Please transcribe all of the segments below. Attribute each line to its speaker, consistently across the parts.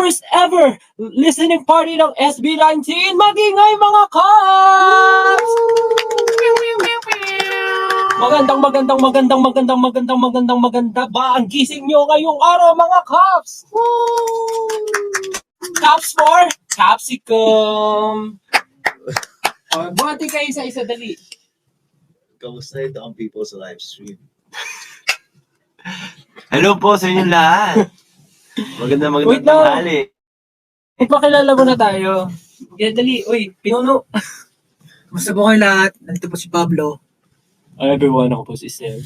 Speaker 1: first ever listening party ng SB19. Magingay mga Cubs! Maganda ba ang gising nyo ngayong araw mga Cubs? Caps for Capsicum. Buhati kayo isa-isa, dali.
Speaker 2: Kamusta ito ang people's live stream?
Speaker 3: Hello po sa inyo lahat. Magandang
Speaker 1: Wait lang.
Speaker 3: tanghali.
Speaker 1: Ipakilala mo na tayo. Yeah, dali. Uy, pinuno.
Speaker 4: Kumusta po kayo lahat? Nandito po si Pablo.
Speaker 1: Hi everyone, ako po si Sel.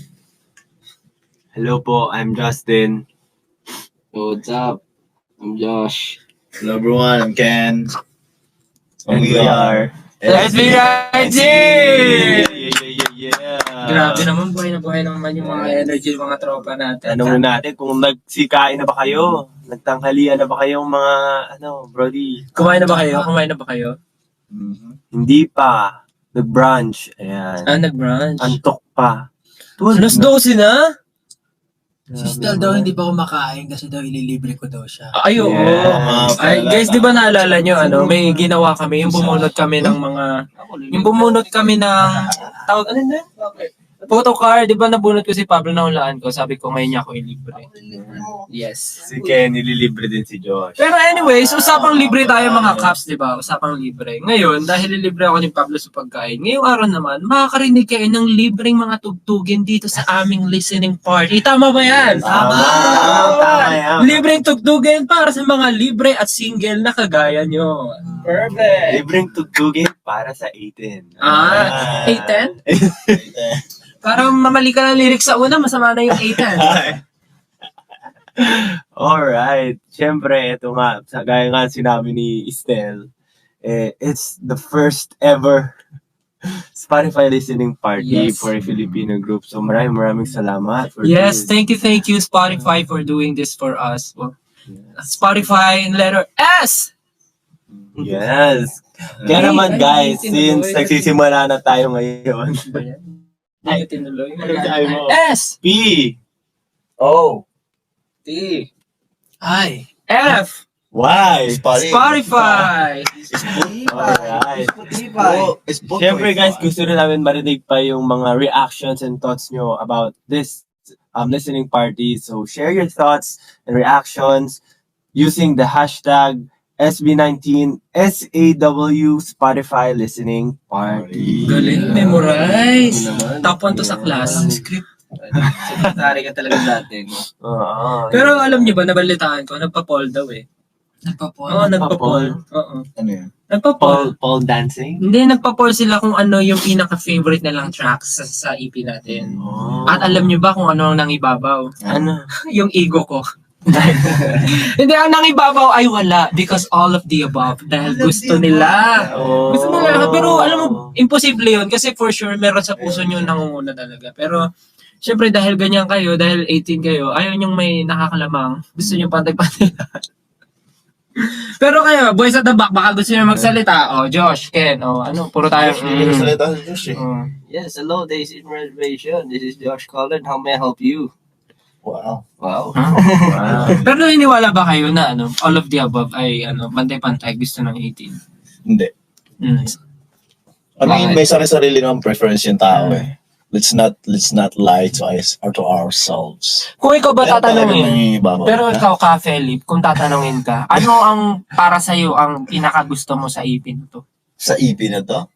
Speaker 3: Hello po, I'm Justin.
Speaker 1: What's up? I'm Josh.
Speaker 2: Hello everyone, I'm Ken.
Speaker 3: And we are
Speaker 1: SB19!
Speaker 3: Yeah.
Speaker 4: Grabe naman, buhay naman yung mga energy ng mga tropa natin.
Speaker 3: Tanong na natin kung nagsikain na ba kayo? Nagtanghalian na ba kayong mga, brody?
Speaker 4: Kumain na ba kayo?
Speaker 3: Hindi pa. Nag-brunch. Ayan.
Speaker 4: Nag-brunch.
Speaker 3: Antok pa.
Speaker 4: Alas 12 na?
Speaker 5: Si Stel daw hindi pa kumakain kasi daw ililibre ko daw siya.
Speaker 4: Ay, oo.
Speaker 3: Yeah.
Speaker 4: Ay, guys, di ba naalala nyo, may ginawa kami, yung bumunot kami ng tawag, ano na? Photocard, di ba nabunot ko si Pablo na hulaan ko, sabi ko ngayon niya ako ilibre. Yes.
Speaker 3: Si Ken, nililibre din si Josh.
Speaker 4: Pero anyways, usapang libre tayo mga Caps, di ba? Usapang libre. Ngayon, dahil nilibre ako ni Pablo sa pagkain, ngayong araw naman, makakarinig kayo ng libreng mga tugtugin dito sa aming listening party. Tama ba yan?
Speaker 3: Tama yan.
Speaker 4: Libreng tugtugin para sa mga libre at single na kagaya nyo. Perfect!
Speaker 3: Libreng tugtugin para sa 18.
Speaker 4: 810? Parang mamali ka ng lyrics sa una, masama na yung 810.
Speaker 3: Alright. Siyempre, ito nga, gaya nga sinabi ni Estel, it's the first ever Spotify listening party
Speaker 4: Yes.
Speaker 3: for a Filipino group. So maraming salamat for
Speaker 4: Yes,
Speaker 3: this.
Speaker 4: thank you Spotify for doing this for us. Well, Spotify in letter S!
Speaker 3: Yes. Kaya naman guys, since nagsisimula na tayo ngayon,
Speaker 4: Ay, tinuloy.
Speaker 3: Sabi mo.
Speaker 4: S!
Speaker 3: P,
Speaker 2: Oh,
Speaker 4: T!
Speaker 5: Ay!
Speaker 4: F!
Speaker 3: Y.
Speaker 4: Spotify!
Speaker 3: Alright.
Speaker 2: It's
Speaker 3: Siyempre guys, gusto rin namin marinig pa yung mga reactions and thoughts nyo about this listening party. So share your thoughts and reactions using the hashtag SB19 SAW Spotify Listening Party.
Speaker 4: Galing, memorize! Top 1 to sa class.
Speaker 5: Script.
Speaker 1: Secretary ka talaga dati.
Speaker 3: Oo.
Speaker 4: Pero alam niyo ba, nabalitaan ko, nagpa-poll daw eh.
Speaker 5: Nagpa-poll.
Speaker 4: Oo, nagpa-poll. Oo.
Speaker 2: Ano yun?
Speaker 4: Nagpa-poll.
Speaker 3: Paul dancing?
Speaker 4: Hindi, nagpa-poll sila kung ano yung pinaka-favorite nilang tracks sa EP natin.
Speaker 3: Oh.
Speaker 4: At alam niyo ba kung ano ang nangibabaw?
Speaker 3: Ano?
Speaker 4: Yung ego ko. Hindi, ang nangibabaw ay wala because all of the above. Dahil gusto nila.
Speaker 3: Oh.
Speaker 4: Gusto nila. Pero alam mo, imposible yun kasi for sure meron sa puso nyo nangunguna talaga. Pero syempre dahil ganyan kayo, dahil 18 kayo, ayaw nyong may nakakalamang. Gusto nyo pantay-pantay lahat. Pero kayo, boys at the back, baka gusto nyo magsalita. Oh, Josh, Ken, puro tayo.
Speaker 2: Salita si Josh eh.
Speaker 1: Yes, hello, Days in Reservation. This is Josh Collin. How may I help you?
Speaker 2: Wow.
Speaker 1: Wow.
Speaker 4: Pero naniniwala ba kayo na all of the above ay pantay-pantay gusto ng 18?
Speaker 2: Hindi. I mean, may sarili-sarili ng preference yung tao eh. Let's not lie to us or to ourselves.
Speaker 4: Kung ikaw ba tatanungin,
Speaker 2: nangibabaw.
Speaker 4: pero ikaw ka, Felipe, kung tatanungin ka, ano ang para sa'yo ang pinakagusto mo sa EP na to?
Speaker 2: Sa EP na to?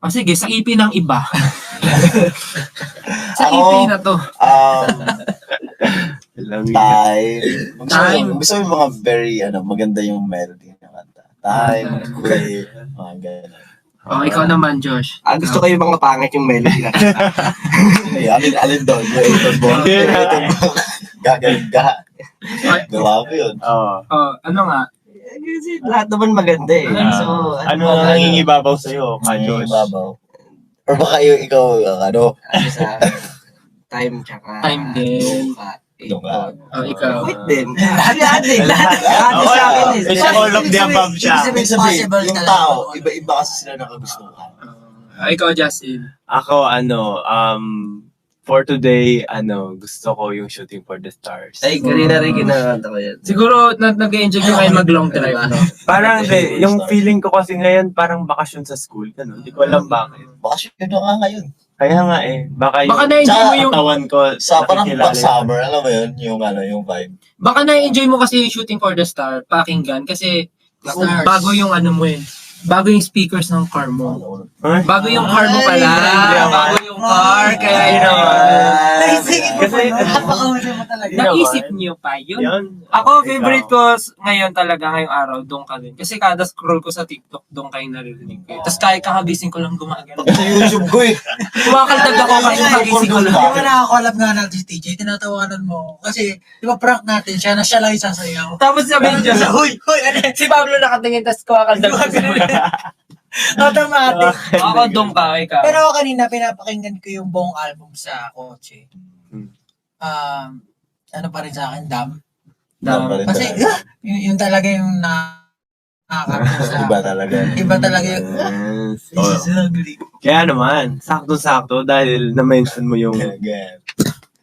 Speaker 4: O sige, sa EP ng iba. Sa
Speaker 2: Ako,
Speaker 4: EP na to.
Speaker 2: Time. Gusto mo yung mga very, maganda yung melody ng kanta. Time, quit, mga ganun.
Speaker 4: O, ikaw naman, Josh.
Speaker 1: Gusto ko yung mga pangit yung melody na.
Speaker 2: Alin doon? Gaganda. Grabe yun.
Speaker 3: Oo.
Speaker 4: Ano nga?
Speaker 1: Kasi lahat naman maganda eh. So,
Speaker 3: Ano ang nangingibabaw sa'yo, Josh?
Speaker 2: Babaw. Or baka ikaw,
Speaker 1: sa time tsaka
Speaker 4: Time din.
Speaker 2: Luka.
Speaker 4: O, ikaw.
Speaker 1: Wait din. Lahat sa akin eh.
Speaker 3: Kasi all of the above siya.
Speaker 2: Ibig sabihin,
Speaker 5: Possible
Speaker 2: yung
Speaker 5: talaga.
Speaker 2: tao, iba-iba kasi sila nakagustuhan.
Speaker 4: Ikaw, Justin.
Speaker 3: Ako, for today, gusto ko yung Shooting for the Stars.
Speaker 1: Ay, kanina rin kinakanta ko yan.
Speaker 4: Siguro, nag-enjoy ko kayo mag-long drive, no?
Speaker 3: Parang yung feeling ko kasi ngayon parang bakasyon sa school. Ganun. Hindi ko alam bakit.
Speaker 2: Bakasyon na nga ngayon.
Speaker 3: Kaya nga
Speaker 4: Baka
Speaker 3: yung
Speaker 4: na-enjoy mo yung...
Speaker 3: katawan ko.
Speaker 2: Sa parang
Speaker 3: nakikilala.
Speaker 2: pag summer, alam mo yun, yung vibe.
Speaker 4: Baka na-enjoy mo kasi yung Shooting for the Star, pakinggan, kasi
Speaker 5: Stars.
Speaker 4: bago yung bago yung speakers ng car mo.
Speaker 3: Ay,
Speaker 4: Bago yung car mo pala.
Speaker 3: Ay,
Speaker 4: Bago yung car, kaya
Speaker 3: Ay,
Speaker 4: yun naman.
Speaker 5: Naisingin mo
Speaker 3: Kasi-
Speaker 5: pa. Napakahuli mo talaga.
Speaker 4: Naisip niyo pa yun?
Speaker 3: Yun.
Speaker 4: Ako,
Speaker 3: Ikaw.
Speaker 4: favorite ko ngayon talaga, ngayong araw, doon ka din. Kasi kada scroll ko sa TikTok, doon kayo naririnig ko. Tapos kahit kakagising ko lang gumagano.
Speaker 2: Sa YouTube ko eh.
Speaker 4: Kumakaldag ako kasi kagising ko lang.
Speaker 5: Di ba nakakolab nga natin si TJ, tinatawanan mo. Kasi, di ba prank natin siya na siya lang yung sasayaw.
Speaker 4: Tapos sabihin niya,
Speaker 5: Huy! Ano
Speaker 4: si Pablo nakatingin, tapos kumakaldag ako.
Speaker 5: Automatic.
Speaker 4: Ako doon ka, ikaw.
Speaker 5: Pero ako kanina, pinapakinggan ko yung buong album sa kotse.
Speaker 3: Hmm.
Speaker 5: Ano pa rin sa akin, Dam.
Speaker 2: Kasi,
Speaker 5: Kasi, yun talaga yung nakakapos sa
Speaker 2: iba talaga.
Speaker 5: Iba talaga yung,
Speaker 3: Yes.
Speaker 5: this is ugly.
Speaker 3: Kaya naman, sakto-sakto dahil na-mention mo yung
Speaker 2: Again.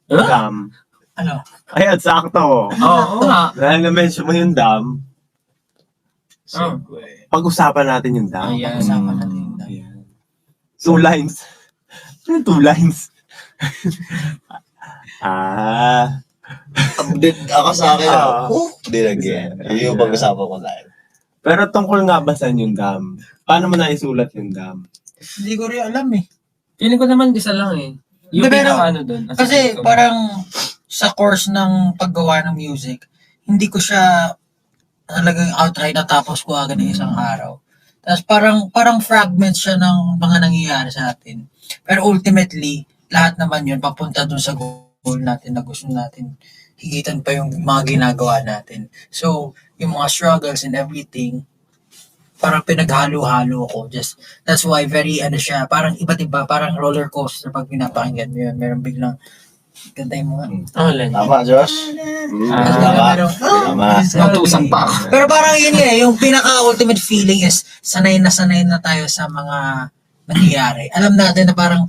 Speaker 3: dam.
Speaker 5: Ano?
Speaker 3: Ayan, sakto.
Speaker 4: Oo nga.
Speaker 3: Dahil na-mention mo yung dam,
Speaker 2: Segue.
Speaker 3: pag-usapan natin yung dam.
Speaker 4: Ayan.
Speaker 5: Kasama natin yung Dam.
Speaker 3: Ayan. 2 lines. Ano 2 lines?
Speaker 2: Update ako sa akin.
Speaker 3: Ah.
Speaker 2: Did again. Yun yung pag-usapan ko live.
Speaker 3: Pero tungkol nga ba saan yung dam? Paano mo naisulat yung dam?
Speaker 5: Hindi ko rin alam eh.
Speaker 4: Feeling ko naman isa lang eh. Yung
Speaker 5: Pero,
Speaker 4: pinaka doon.
Speaker 5: Kasi parang sa course ng paggawa ng music, hindi ko siya talagang outright natapos ko agad ng isang araw. Tapos parang fragments siya ng mga nangyayari sa atin. Pero ultimately, lahat naman yun papunta dun sa goal natin na gusto natin higitan pa yung mga ginagawa natin. So, yung mga struggles and everything, parang pinaghalo-halo ko. That's why siya, parang iba't iba, parang roller coaster pag pinapakinggan mo yun. Meron biglang, ganda yung mga,
Speaker 4: Oh, Len.
Speaker 2: Tama, Josh?
Speaker 5: Tapos
Speaker 2: Tama.
Speaker 5: merong,
Speaker 2: Tama.
Speaker 4: Magtusang pa ako.
Speaker 5: Pero parang yun yung pinaka-ultimate feeling is sanay na tayo sa mga nangyayari. Alam natin na parang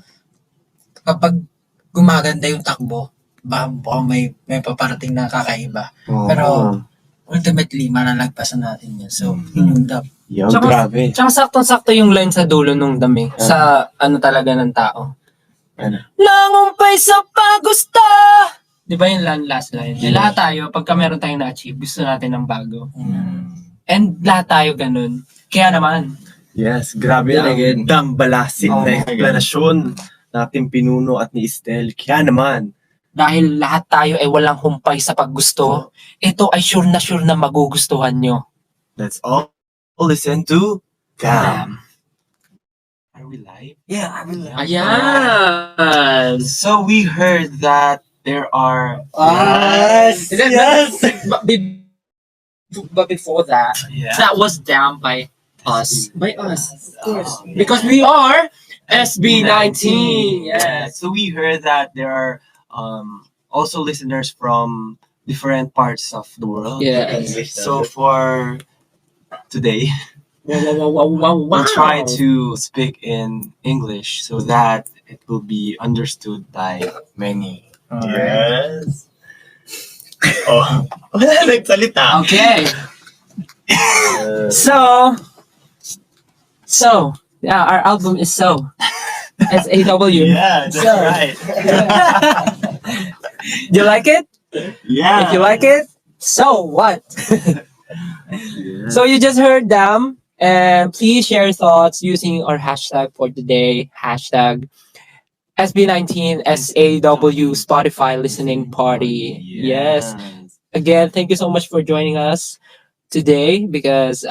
Speaker 5: kapag gumaganda yung takbo, baka may paparating na kakaiba. Pero ultimately, malalagpasan natin yan. So, yun yung dam.
Speaker 3: Yo,
Speaker 4: Tsaka-
Speaker 3: grabe.
Speaker 4: Tsaka saktong-sakto yung line sa dulo nung dami. Sa ano talaga ng tao.
Speaker 3: Ano?
Speaker 4: Nangumpay sa paggusto! Di ba yung last line? Lahat tayo, pagka meron tayong na-achieve, gusto natin ng bago. And lahat tayo ganun. Kaya naman,
Speaker 3: Yes, grabe
Speaker 1: Then
Speaker 3: ang
Speaker 1: again.
Speaker 3: dambalasin
Speaker 4: Oh
Speaker 3: na
Speaker 4: my
Speaker 3: explanasyon natin Pinuno at ni Estel. Kaya naman,
Speaker 4: dahil lahat tayo ay walang humpay sa paggusto, ito ay sure na magugustuhan nyo.
Speaker 3: let's all listen to Dam. Are we live?
Speaker 5: Yeah, I will.
Speaker 4: Ayan!
Speaker 3: So we heard that there are
Speaker 5: Yes!
Speaker 4: But before that, that was down by us. By us.
Speaker 5: Of course.
Speaker 4: Because we are SB19.
Speaker 3: Yeah. So we heard that there are also listeners from different parts of the world.
Speaker 4: Yes.
Speaker 3: So for today,
Speaker 4: Wow.
Speaker 3: we'll try to speak in English so that it will be understood by many. Yes. Oh, wala nagsalita.
Speaker 4: Okay. So, yeah, our album is So. SAW.
Speaker 3: Yeah, that's
Speaker 4: So.
Speaker 3: right.
Speaker 4: You like it?
Speaker 3: Yeah.
Speaker 4: If you like it, so what? So you just heard them, and please share thoughts using our hashtag for today, hashtag SB19 SAW Spotify Listening Party. Yes. Again, thank you so much for joining us today because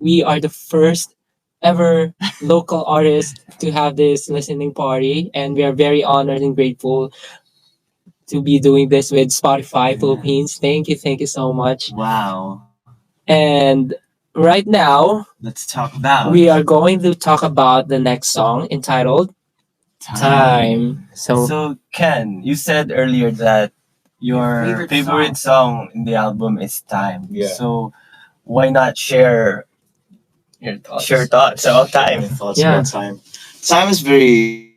Speaker 4: we are the first ever local artist to have this listening party, and we are very honored and grateful to be doing this with Spotify Philippines. Thank you so much.
Speaker 3: Wow.
Speaker 4: And right now,
Speaker 3: Let's talk about
Speaker 4: we are going to talk about the next song entitled Time.
Speaker 3: So Ken, you said earlier that your favorite song in the album is Time.
Speaker 2: Yeah.
Speaker 3: So why not share
Speaker 1: Your thoughts.
Speaker 3: thoughts about
Speaker 2: My
Speaker 3: Time?
Speaker 2: thoughts
Speaker 4: Yeah.
Speaker 2: about time. Time is very,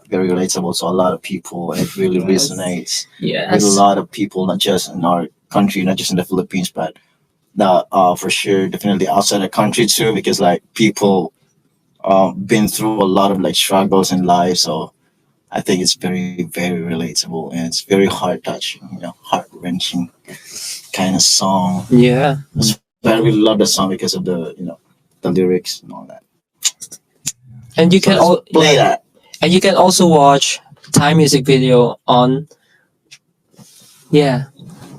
Speaker 2: very relatable to a lot of people, and it really resonates
Speaker 4: Yes.
Speaker 2: with a lot of people, not just in our country, not just in the Philippines, but for sure, definitely outside the country too, because like people been through a lot of like struggles in life, so I think it's very, very relatable, and it's very heart touching, heart wrenching kind of song.
Speaker 4: Yeah.
Speaker 2: But I really love the song because of the lyrics and all that.
Speaker 4: And you can
Speaker 2: So let's play that.
Speaker 4: and you can also watch Thai music video on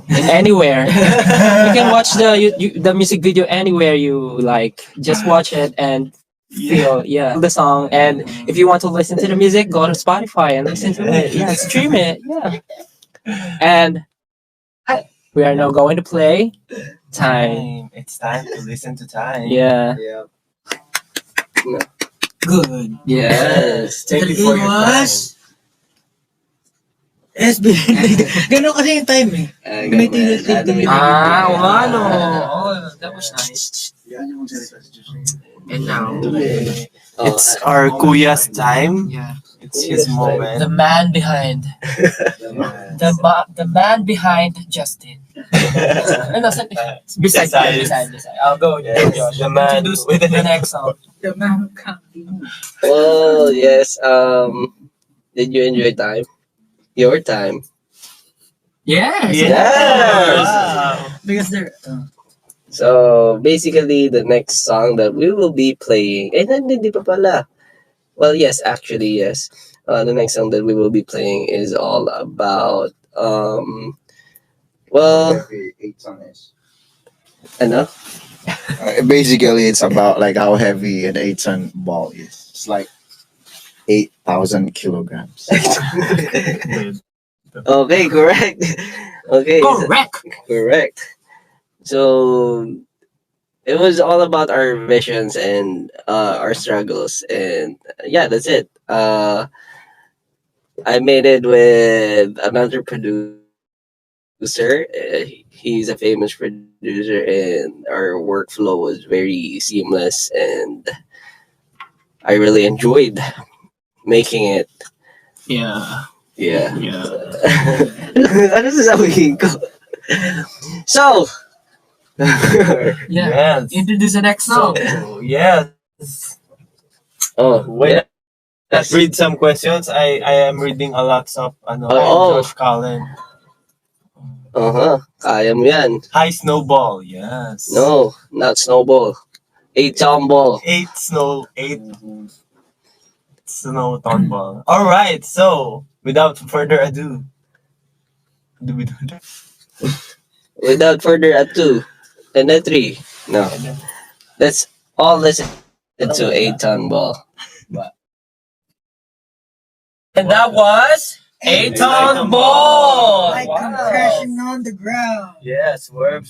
Speaker 4: anywhere. You can watch the music video anywhere you like. Just watch it and feel the song. And if you want to listen to the music, go to Spotify and listen to it. Yeah, stream it. Yeah. And we are now going to play Time.
Speaker 3: It's time to listen to time.
Speaker 4: Yeah.
Speaker 5: Good.
Speaker 4: Yes.
Speaker 3: Thank you for
Speaker 5: It
Speaker 3: your time.
Speaker 5: was SB. Ganun kasi yung time eh. May tigil-tigil.
Speaker 4: Ano? Oh, that was nice. And now,
Speaker 3: It's our Kuya's time.
Speaker 4: yeah,
Speaker 3: It's his moment.
Speaker 4: the man behind, the man behind Justin. Ano, beside. I'll go.
Speaker 3: Yes, the man
Speaker 4: Introduce
Speaker 3: with
Speaker 4: the next song.
Speaker 5: The man counting.
Speaker 6: Well, yes. Did you enjoy time? Your time.
Speaker 4: Yes.
Speaker 3: Yes.
Speaker 5: Because they're...
Speaker 6: So basically, the next song that we will be playing, hindi pa pala. Well, yes, actually, yes. The next song that we will be playing is all about well, ano?
Speaker 2: Basically, it's about like how heavy an 8-ton ball is. It's like 8,000 kilograms.
Speaker 6: Okay, correct. Okay, correct. So it was all about our visions and our struggles, and yeah, that's it. I made it with another producer. He's a famous producer, and our workflow was very seamless, and I really enjoyed making it.
Speaker 4: Yeah.
Speaker 6: Yeah.
Speaker 4: Yeah.
Speaker 6: Ano sasabihin ko? So,
Speaker 4: Yeah.
Speaker 3: Yes.
Speaker 4: Introduce the next song.
Speaker 3: So, yes.
Speaker 6: oh,
Speaker 3: Wait. Let's read some questions. I am reading a lot of
Speaker 6: Oh.
Speaker 3: Josh Cullen.
Speaker 6: kaya mo yan.
Speaker 3: Hi Snowball. Yes.
Speaker 6: No, not snowball. 8-ton ball.
Speaker 3: 8 snow ton ball. All right. So, without further ado,
Speaker 6: Without further ado, and a 3. No. Let's all listen to 8-ton ball.
Speaker 4: And that was A-Ton Ball.
Speaker 5: Like crashing on the ground.
Speaker 3: yes, swerve.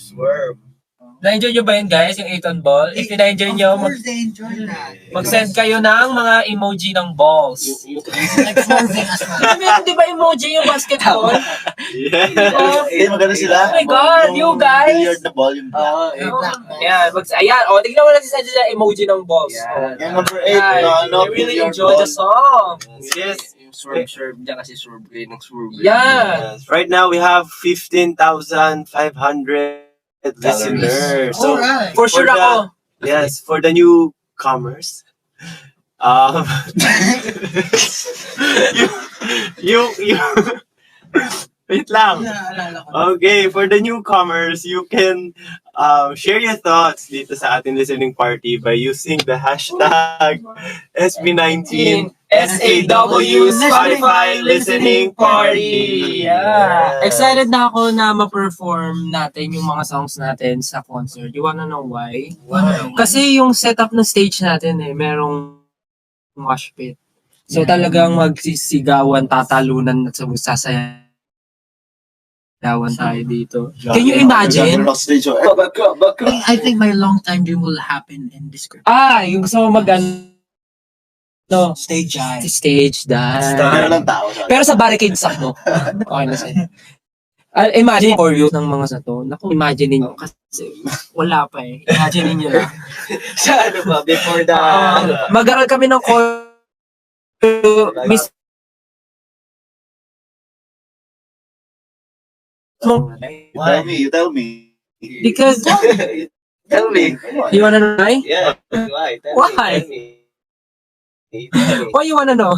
Speaker 4: Na-enjoy nyo ba yun, guys, yung A-Ton Ball? If na-enjoy nyo,
Speaker 5: Of course they enjoy that.
Speaker 4: mag-send kayo ng mga emoji ng balls.
Speaker 5: Like swerving as well.
Speaker 4: Di ba emoji yung basketball?
Speaker 3: Yes.
Speaker 2: Eh, maganda sila.
Speaker 4: Oh my God, you guys!
Speaker 2: Billiard na ball yung black.
Speaker 4: Ayan, ayan, o, tignan mo natin sa emoji ng balls.
Speaker 2: Yung number 8,
Speaker 4: Ayan,
Speaker 2: no,
Speaker 4: I really
Speaker 2: billiard
Speaker 4: enjoy the
Speaker 2: ball.
Speaker 4: song.
Speaker 3: Yes.
Speaker 6: Swerve. Diyan kasi swerve kayo ng swerve.
Speaker 4: Yeah.
Speaker 3: Yes. Right now we have 15,500 listeners. So
Speaker 5: Alright.
Speaker 4: For sure
Speaker 3: the-
Speaker 4: ako.
Speaker 3: yes, for the newcomers. You wait lang.
Speaker 5: Naalala ko.
Speaker 3: Okay, for the newcomers, you can share your thoughts dito sa ating listening party by using the hashtag SB19 SAW Spotify Listening Party.
Speaker 4: Yeah. Excited na ako na ma-perform natin yung mga songs natin sa concert. You wanna know why? Kasi yung setup ng stage natin merong mosh pit. So talagang magsisigawan, tatalunan at sasayawan tayo dito. Can you imagine?
Speaker 5: I think my long time dream will happen in this group.
Speaker 4: Yung gusto mo
Speaker 5: Stage dive.
Speaker 4: stage dance.
Speaker 2: Meron lang tao.
Speaker 4: Pero sa barricade sack mo. Okay na sa'yo. Imagine for you ng mga sa to. Naku, imagine niyo kasi wala pa eh. Imagine niyo lang.
Speaker 6: Sa ano ba? Before the...
Speaker 4: Mag-aral kami ng Miss
Speaker 2: Tell me, you tell me.
Speaker 4: because
Speaker 6: Tell me.
Speaker 4: you wanna know why?
Speaker 6: Yeah. Why?
Speaker 4: Why?
Speaker 6: Tell me. Tell me.
Speaker 4: Why you wanna know?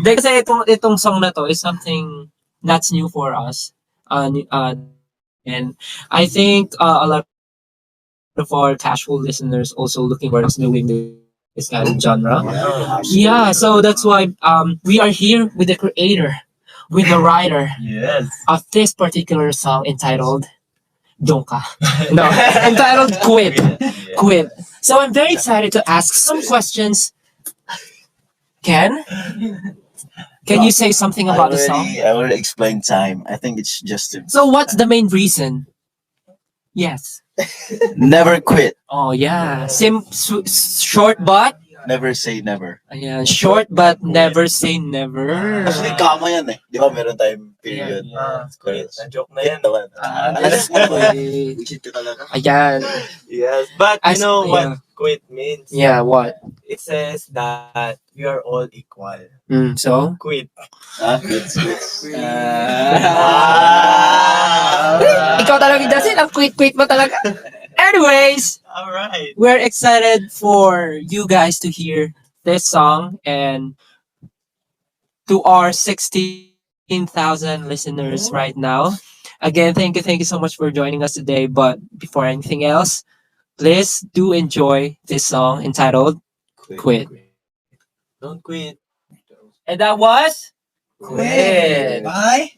Speaker 4: Dahil kasi itong song na to is something that's new for us. And I think a lot of our casual listeners also looking for us doing this kind of genre. Yeah, so that's why we are here with the creator, with the writer
Speaker 3: Yes.
Speaker 4: of this particular song entitled Donka. No, entitled Quit. Quit. So I'm very excited to ask some questions. Ken? Can you say something about the song?
Speaker 2: I already explained time. I think it's just to
Speaker 4: So what's the main reason? Yes.
Speaker 2: never quit.
Speaker 4: Oh yeah. Short but
Speaker 2: Never say never.
Speaker 4: ayan, short but never say never.
Speaker 2: Actually, kama yan eh. Di ba meron tayong period?
Speaker 3: Quit. Na-joke na
Speaker 2: Quit
Speaker 3: yan.
Speaker 2: naman.
Speaker 4: Wait.
Speaker 2: Quit ka talaga.
Speaker 4: Ayan.
Speaker 3: Yes. But you
Speaker 4: As-
Speaker 3: know
Speaker 4: yeah.
Speaker 3: what quit means?
Speaker 4: Yeah, what?
Speaker 3: It says that we are all equal.
Speaker 4: So?
Speaker 3: Quit.
Speaker 2: Quits.
Speaker 4: Ikaw talaga, Justin. Ang quit mo talaga. Anyways,
Speaker 3: All right.
Speaker 4: we're excited for you guys to hear this song and to our 16,000 listeners right now. Again, thank you so much for joining us today. But before anything else, please do enjoy this song entitled Quit.
Speaker 3: Don't quit.
Speaker 4: And that was Quit.
Speaker 5: Bye.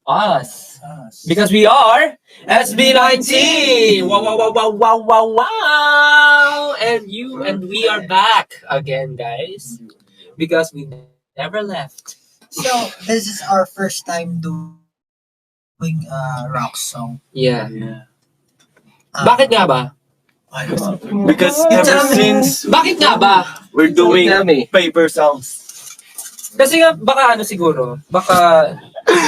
Speaker 4: Us. Because we are SB19. Wow, wow, wow, wow, wow, wow, wow. And we are back again, guys. Because we never left.
Speaker 5: So, this is our first time doing a rock song.
Speaker 4: Yeah.
Speaker 5: Uh,
Speaker 4: Bakit nga ba?
Speaker 5: I don't know.
Speaker 3: Because ever since
Speaker 4: Bakit nga ba?
Speaker 3: we're doing
Speaker 6: Tell me.
Speaker 3: paper songs.
Speaker 4: Kasi nga, baka ano siguro, baka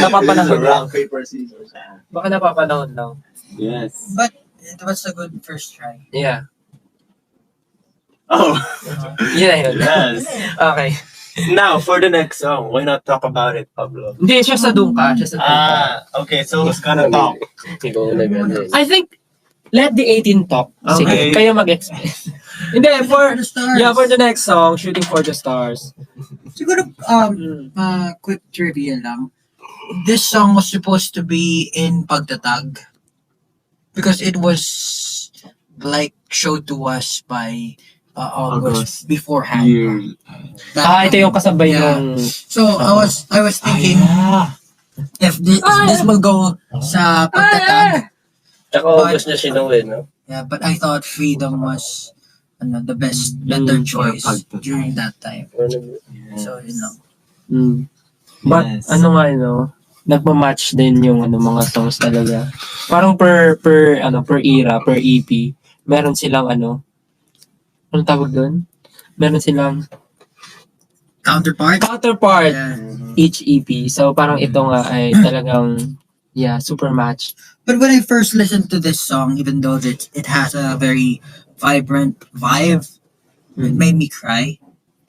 Speaker 4: napapanahon lang.
Speaker 2: Rock, paper, scissors.
Speaker 4: Baka napapanahon lang.
Speaker 3: Yes.
Speaker 5: But it was a good first try.
Speaker 4: Yeah.
Speaker 3: Oh,
Speaker 4: Yun na yun.
Speaker 3: yes.
Speaker 4: Okay.
Speaker 3: Now, for the next song, why not talk about it, Pablo?
Speaker 4: Hindi, siya sa Dungka. Siya sa Dungka.
Speaker 3: Okay. So who's gonna talk?
Speaker 6: Go na ganun.
Speaker 4: I think, let the 18 talk. Sige,
Speaker 3: Okay.
Speaker 4: kayo mag-explain. Hindi, for
Speaker 5: the stars.
Speaker 4: yeah, for the next song, Shooting for the Stars.
Speaker 5: Siguro, quick trivia lang. This song was supposed to be in Pagtatag because it was like showed to us by August beforehand.
Speaker 4: Ito yung kasabay
Speaker 5: Yeah.
Speaker 4: yung...
Speaker 5: So I was thinking if this will go sa Pagtatag,
Speaker 6: Tsaka August niya sinuwi, no?
Speaker 5: yeah, but I thought Freedom was the better choice during that time. So, you know.
Speaker 4: But,
Speaker 3: Yes.
Speaker 4: ano nga, nagmamatch din yung mga songs talaga. Parang per era, per EP, meron silang anong tawag doon? Meron silang
Speaker 5: Counterpart. Yeah.
Speaker 4: each EP. So, parang ito nga ay talagang, super match.
Speaker 5: But when I first listened to this song, even though it has a very vibrant vibe, it made me cry.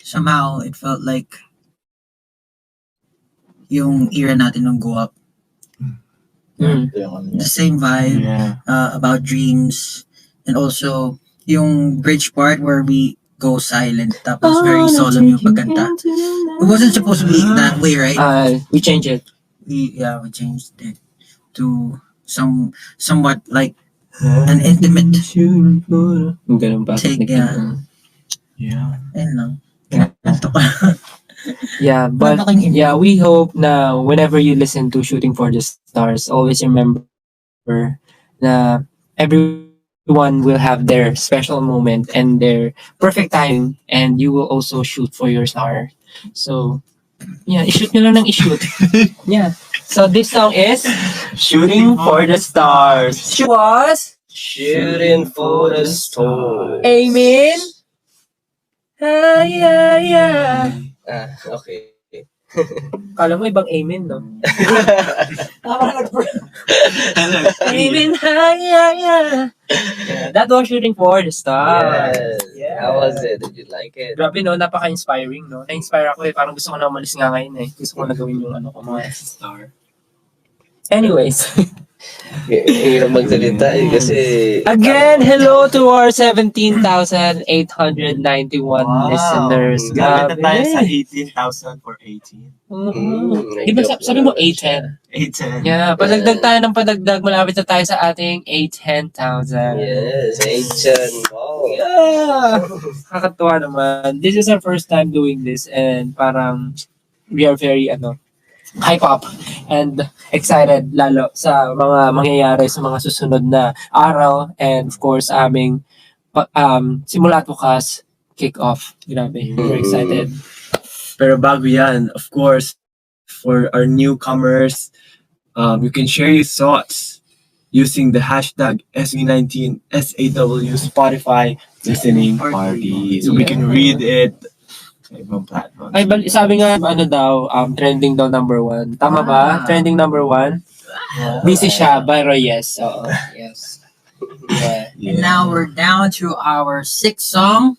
Speaker 5: Somehow, it felt like yung era natin nung go up.
Speaker 4: Mm.
Speaker 5: The same vibe about dreams. And also, yung bridge part where we go silent. Tapos very solemn yung pagkanta. It wasn't supposed to be that way, right?
Speaker 4: We change it.
Speaker 5: We changed it to somewhat like an intimate
Speaker 4: Ganun ba?
Speaker 5: take. Ayun lang.
Speaker 4: Yeah, but we hope na whenever you listen to Shooting for the Stars, always remember na everyone will have their special moment and their perfect time, and you will also shoot for your star. So, i-shoot nyo lang ng i-shoot. So this song is
Speaker 3: Shooting for the Stars.
Speaker 4: She was
Speaker 6: Shooting for the stars.
Speaker 4: Amen.
Speaker 6: Okay.
Speaker 4: Kala mo ibang amen, no? Amen. That was Shooting for the Stars.
Speaker 6: Yes. How was it? Did you like it?
Speaker 4: Grabe no, napaka-inspiring no. Na-inspire ako Parang gusto ko na umalis nga ngayon Gusto ko na gawin yung mga star. Anyways.
Speaker 6: Ang hirap magsalita kasi...
Speaker 4: Again, hello to our 17,891 listeners.
Speaker 3: Gamit na tayo sa
Speaker 4: Grabe.
Speaker 3: 18,000 for 18.
Speaker 4: Di ba sabi mo 810?
Speaker 3: 810.
Speaker 4: Yeah, padagdag tayo ng padagdag. Malapit na tayo sa ating 810,000.
Speaker 6: Yes, Asian. Wow.
Speaker 4: Yeah! Kakatuwa naman. This is our first time doing this and parang we are very hype up and excited lalo sa mga mangyayari sa mga susunod na araw and of course aming simula at bukas kick off. Grabe. We're excited.
Speaker 3: Pero bago yan, of course, for our newcomers, you can share your thoughts using the hashtag SB19 SAW Spotify listening party. So we can read it sa ibang platforms.
Speaker 4: Ay, sabi nga, trending daw number 1. Tama ba? Trending number 1? Busy siya, pero yes. Oo. Yes. Yeah.
Speaker 5: And now we're down to our 6th song.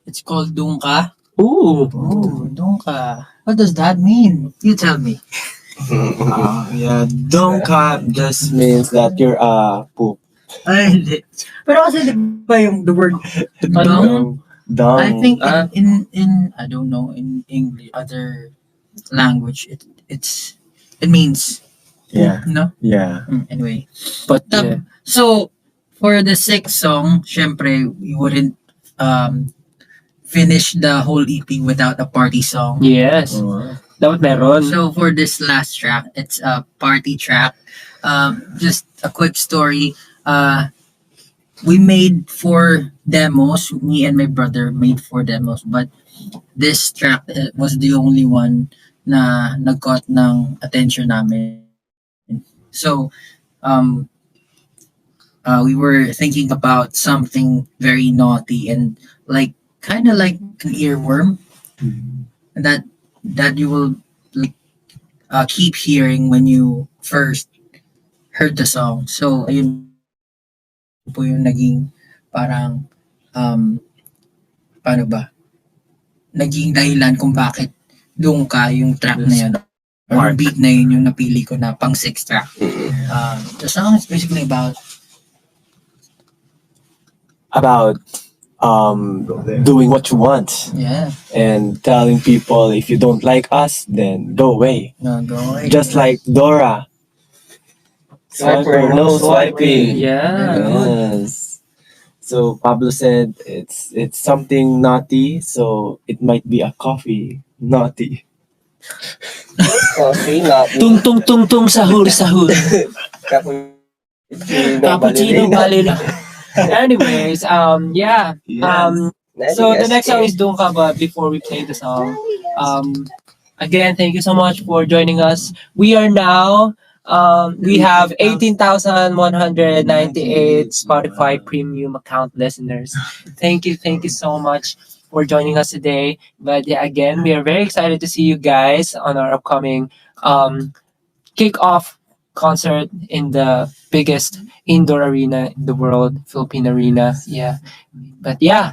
Speaker 5: It's called Dungka.
Speaker 4: Ooh.
Speaker 5: Oh, Dungka. What does that mean? You tell me.
Speaker 3: Yeah, dongka just means that you're poop.
Speaker 5: Ay, hindi. Pero kasi di ba yung the word dung?
Speaker 3: Dung.
Speaker 5: I think in I don't know in English other language it means
Speaker 3: Yeah.
Speaker 5: no.
Speaker 3: Yeah.
Speaker 5: Anyway,
Speaker 4: But yeah.
Speaker 5: so for the 6th song, syempre we wouldn't finish the whole EP without a party song.
Speaker 4: Yes. Dapat meron.
Speaker 5: So for this last track, it's a party track. Just a quick story. We made 4 demos. Me and my brother made 4 demos, but this track was the only one na nag-caught ng attention namin. So, we were thinking about something very naughty and kind of like an earworm that you will keep hearing when you first heard the song. So, ayun po yung naging parang paano ba? Naging dahilan kung bakit Dungka yung track na yun or yung beat na yun yung napili ko na pang 6th track. The song is basically about
Speaker 3: doing what you want and telling people if you don't like us, then go away. Just like Dora. Swiper, no swiping.
Speaker 4: Yeah.
Speaker 3: Yes. So Pablo said it's something naughty, so it might be a coffee naughty.
Speaker 6: Coffee, not
Speaker 4: Tung tung tung tung sahur sahur. Cappuccino ballerina. Anyways, yeah. So the next song is Dungka, but before we play the song, again, thank you so much for joining us. We are now, we have 18,198 Spotify premium account listeners. Thank you so much for joining us today. But yeah, again, we are very excited to see you guys on our upcoming kick-off concert in the biggest indoor arena in the world, Philippine Arena. Yeah. But yeah,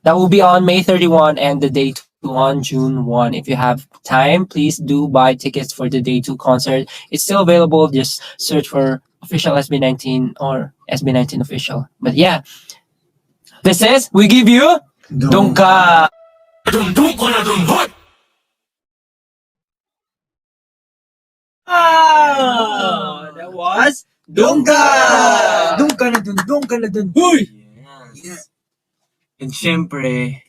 Speaker 4: that will be on May 31 and the day 2 on June 1. If you have time, please do buy tickets for the day 2 concert. It's still available. Just search for official SB19 or SB19 official. But yeah, this is We Give You Dungka. Oh, that was Dungka.
Speaker 5: Dungka na dun.
Speaker 3: Uy! Yes. And syempre,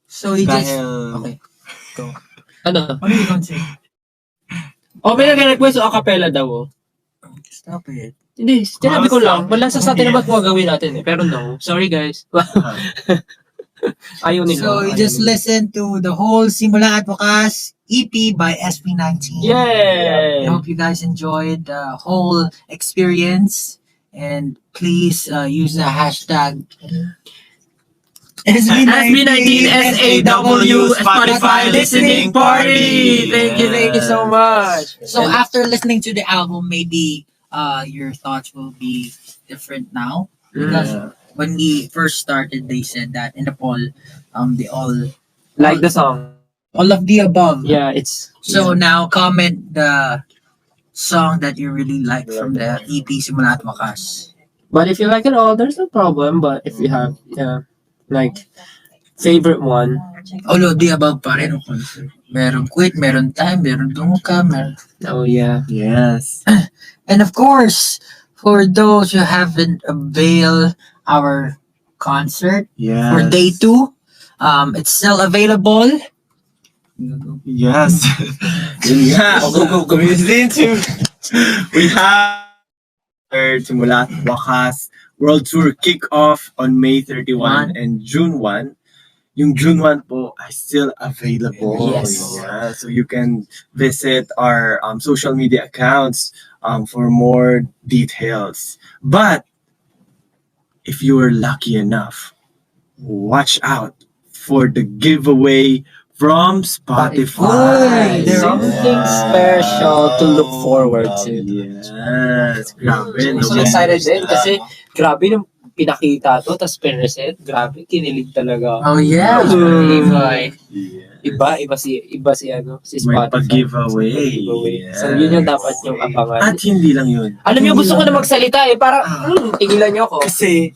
Speaker 5: So he just
Speaker 3: dahil
Speaker 4: Ano?
Speaker 5: what are you gonna say?
Speaker 4: Oh, may nag-request o acapella daw. Oh.
Speaker 5: Stop it.
Speaker 4: Hindi, sinabi ko lang. Wala sa atin na ba't mo gawin natin eh. Pero no. Sorry guys. Ayaw nila.
Speaker 5: So you just listen to the whole Simula at Wakas EP by SB19. I
Speaker 4: Yay!
Speaker 5: hope you guys enjoyed the whole experience, and please use the hashtag
Speaker 4: SB19 SAW Spotify Listening Party! Thank you so much.
Speaker 5: So after listening to the album, maybe your thoughts will be different now. Because when we first started, they said that in the poll, they
Speaker 4: Like the song.
Speaker 5: all of the above.
Speaker 4: Yeah, it's
Speaker 5: So now comment the song that you really like from the EP Simula at Wakas.
Speaker 4: but if you like it all, there's no problem. But if you have like favorite one,
Speaker 5: All of the above pa rin. Meron quit, meron time, meron dumuka, meron...
Speaker 4: oh yeah.
Speaker 3: Yes.
Speaker 5: And of course, for those who haven't availed our concert
Speaker 3: Yes.
Speaker 5: for day 2, it's still available.
Speaker 3: Yes. Yeah.
Speaker 5: Go.
Speaker 3: We have our Simulat Wakas World Tour kick-off on May 31 and June 1. Yung June 1 po ay still available.
Speaker 5: Yes.
Speaker 3: Yeah, so you can visit our social media accounts for more details. But if you are lucky enough, watch out for the giveaway from Spotify.
Speaker 5: There-
Speaker 4: Something special to look forward to.
Speaker 3: Yes. Grabe.
Speaker 4: I'm
Speaker 3: no?
Speaker 4: so excited din kasi grabe nung pinakita to, tas pinresent, grabe, kinilig talaga.
Speaker 5: Oh yeah.
Speaker 4: Iba eh.
Speaker 3: Yeah.
Speaker 4: Iba si ano, si
Speaker 3: May
Speaker 4: Spotify.
Speaker 3: pag-giveaway.
Speaker 4: Giveaway. So yun yung dapat yung abangan.
Speaker 3: At hindi lang yun.
Speaker 4: Alam niyo, gusto ko na magsalita eh, parang, tigilan niyo ako.
Speaker 3: Kasi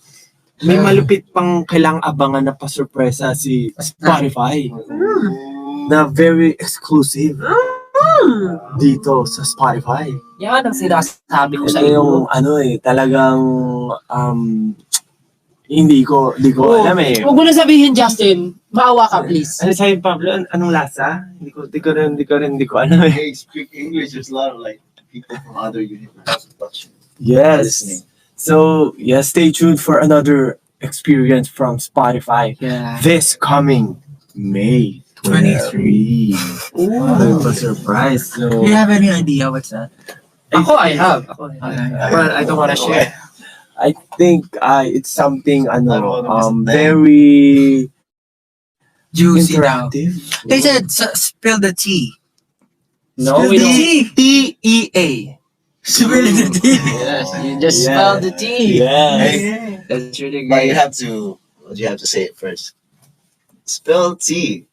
Speaker 3: may malupit pang kailangang abangan na pa-surpresa si Spotify. Na very exclusive dito sa Spotify.
Speaker 4: Yan ang sinasabi ko sa
Speaker 3: Ito
Speaker 4: iyo.
Speaker 3: yung talagang hindi ko alam eh.
Speaker 4: Huwag mo na sabihin, Justin. Maawa ka, please.
Speaker 3: Ano sabi Pablo? Anong lasa? Hindi ko alam eh.
Speaker 2: They speak English. There's a lot of like people from other universities watching,
Speaker 3: Yes.
Speaker 2: listening.
Speaker 3: So, yeah, stay tuned for another experience from Spotify
Speaker 4: Yeah.
Speaker 3: this coming May 23. Ooh, a surprise.
Speaker 5: Do
Speaker 3: So,
Speaker 5: you have any idea what's that?
Speaker 4: I have. But I don't wanna share.
Speaker 3: I think it's something very
Speaker 5: Juicy daw.
Speaker 3: interactive.
Speaker 5: They said spill the tea.
Speaker 4: No,
Speaker 5: Spill
Speaker 4: we
Speaker 5: the
Speaker 4: don't.
Speaker 5: tea.
Speaker 3: TEA.
Speaker 5: Spill the tea.
Speaker 4: Yes, you just
Speaker 3: Yeah.
Speaker 4: spell the T.
Speaker 3: Yes.
Speaker 4: That's really
Speaker 2: But you
Speaker 4: great.
Speaker 2: have to. You have to say it first. Spell T.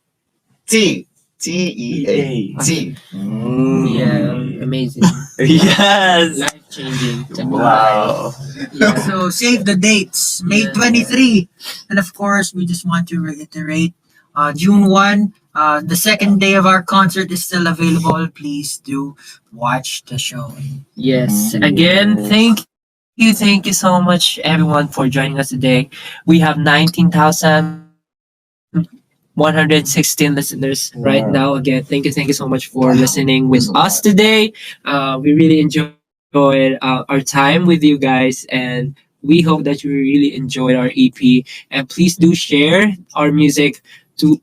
Speaker 2: T-E-A. T.
Speaker 4: Yeah, amazing.
Speaker 3: Yes.
Speaker 4: Life changing.
Speaker 3: Wow.
Speaker 4: Yeah.
Speaker 5: So save the dates, May 23. And of course, we just want to reiterate, June 1, the second day of our concert is still available. Please do watch the show.
Speaker 4: Yes. Again, thank you so much, everyone, for joining us today. We have 19,116 listeners right
Speaker 3: Wow.
Speaker 4: now. Again, thank you so much for listening with us today. We really enjoyed our time with you guys, and we hope that you really enjoyed our EP. And please do share our music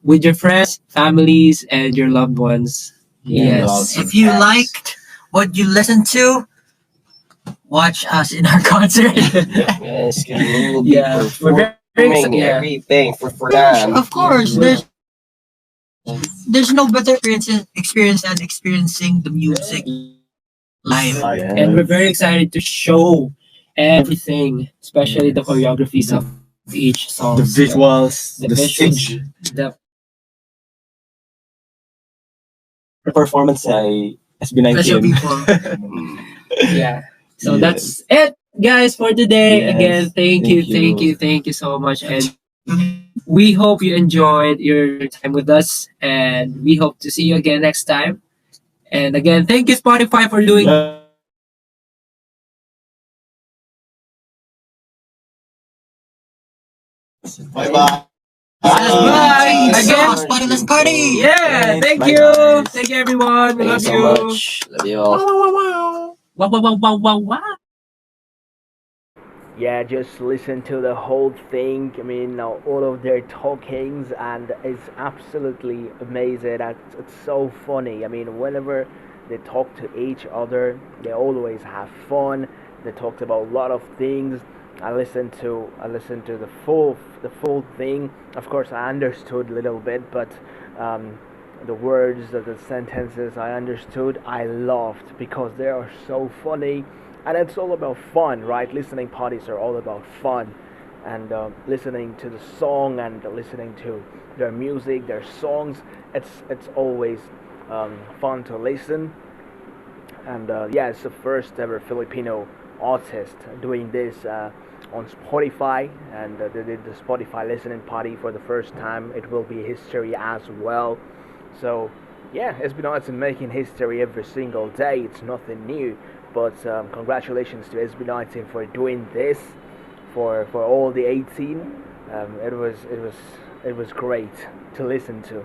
Speaker 4: with your friends, families, and your loved ones. Yes.
Speaker 5: If you liked what you listened to, watch us in our concert.
Speaker 6: Yes, we will be
Speaker 4: Yeah, we're very
Speaker 6: performing
Speaker 4: yeah.
Speaker 6: everything for them.
Speaker 5: Of course, there's no better experience than experiencing the music live.
Speaker 4: And we're very excited to show everything, especially the choreographies of each song.
Speaker 3: The visuals,
Speaker 4: The
Speaker 3: the
Speaker 4: visuals.
Speaker 3: stage
Speaker 4: The
Speaker 3: performance ay
Speaker 5: Special
Speaker 3: SB19.
Speaker 5: people.
Speaker 4: yeah. So
Speaker 3: Yes.
Speaker 4: that's it, guys, for today.
Speaker 3: Yes.
Speaker 4: Again, thank you so much, and we hope you enjoyed your time with us, and we hope to see you again next time. And again, thank you, Spotify, for doing.
Speaker 2: Bye-bye.
Speaker 4: Bye.
Speaker 5: Again,
Speaker 4: Again.
Speaker 5: let's party.
Speaker 4: Yeah, thank
Speaker 3: Bye,
Speaker 4: you.
Speaker 3: guys.
Speaker 4: Thank you, everyone. We love
Speaker 6: Thanks so
Speaker 4: you.
Speaker 6: much. Love you all.
Speaker 4: Wow, wow, wow, wow, wow, wow.
Speaker 7: Yeah, just listen to the whole thing. I mean, all of their talkings, and it's absolutely amazing. It's so funny. I mean, whenever they talk to each other, they always have fun. They talked about a lot of things. I listened to the full thing. Of course, I understood a little bit, but the words, the sentences I understood, I laughed because they are so funny. and it's all about fun, right? Listening parties are all about fun, and listening to the song and listening to their music, their songs. It's always fun to listen. And yeah, it's the first ever Filipino artist doing this on Spotify, and they did the Spotify listening party for the first time. It will be history as well. So yeah, SB19 making history every single day. It's nothing new, but congratulations to SB19 for doing this for all the 18. It was great to listen to.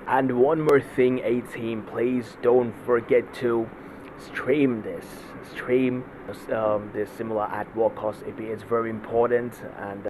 Speaker 7: And one more thing, 18, please don't forget to stream this. Stream this Simula at Walkhouse EP. It's very important, and